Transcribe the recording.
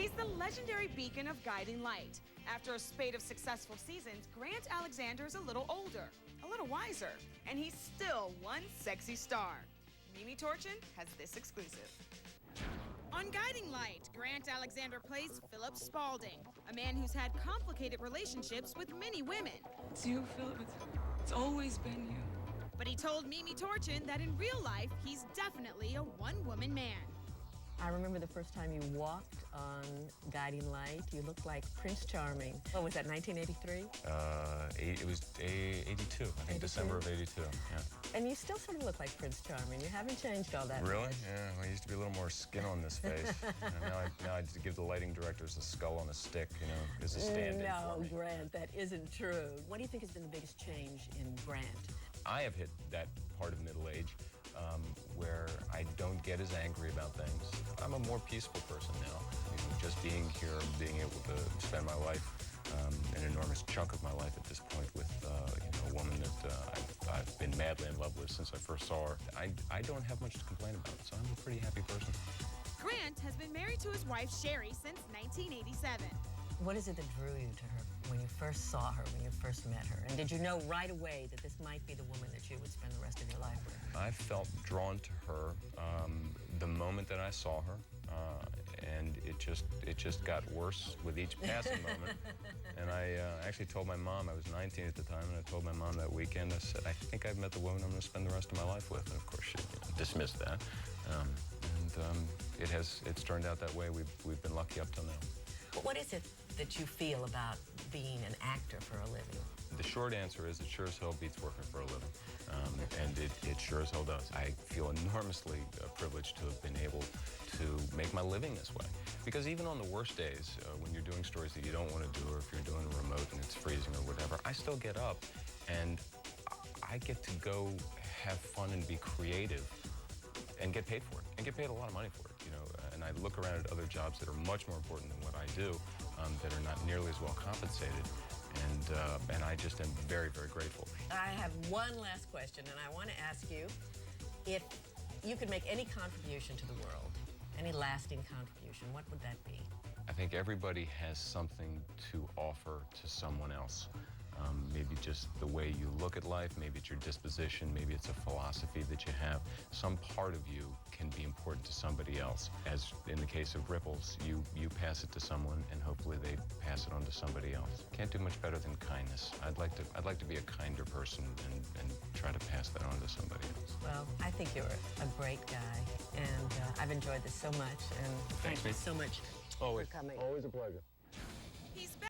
He's the legendary beacon of guiding light. After a spate of successful seasons, Grant Aleksander is a little older, a little wiser, and he's still one sexy star. Mimi Torchin has this exclusive. On Guiding Light, Grant Aleksander plays Phillip Spaulding, a man who's had complicated relationships with many women. It's you, Phillip. It's always been you. But he told Mimi Torchin that in real life, he's definitely a one-woman man. I remember the first time you walked on Guiding Light. You looked like Prince Charming. What was that, 1983? It was 82, I think 82? December of 82, yeah. And you still sort of look like Prince Charming. You haven't changed all that Really? much. Yeah, well, I used to be a little more skin on this face. Now I just give the lighting directors a skull on a stick, you know, as a stand-in for No, me. Grant, that isn't true. What do you think has been the biggest change in Grant? I have hit that part of middle age where I don't get as angry about things. I'm a more peaceful person now. You know, just being here, being able to spend my life, an enormous chunk of my life at this point with a woman that I've been madly in love with since I first saw her. I don't have much to complain about, so I'm a pretty happy person. Grant has been married to his wife, Sherry, since 1987. What is it that drew you to her when you first saw her, when you first met her? And did you know right away that this might be the woman that you would spend the rest of your life with? I felt drawn to her the moment that I saw her, and it just got worse with each passing moment. And I actually told my mom, I was 19 at the time, and I told my mom that weekend, I said, I think I've met the woman I'm going to spend the rest of my life with. And of course, she dismissed that. It's turned out that way. We've been lucky up till now. But what is it that you feel about being an actor for a living? The short answer is it sure as hell beats working for a living, and it sure as hell does. I feel enormously privileged to have been able to make my living this way. Because even on the worst days, when you're doing stories that you don't want to do, or if you're doing a remote and it's freezing or whatever, I still get up and I get to go have fun and be creative and get paid for it, and get paid a lot of money for it, you know. And I look around at other jobs that are much more important than what I do, that are not nearly as well compensated, and I just am very, very grateful. I have one last question, and I want to ask you if you could make any contribution to the world, any lasting contribution, what would that be? I think everybody has something to offer to someone else. Maybe just the way you look at life, maybe it's your disposition, maybe it's a philosophy that you have. Some part of you can be important to somebody else. As in the case of ripples, you pass it to someone, and hopefully they pass it on to somebody else. Can't do much better than kindness. I'd like to be a kinder person and try to pass that on to somebody else. Well, I think you're a great guy, and I've enjoyed this so much, and thank you so much for coming. Always a pleasure. He's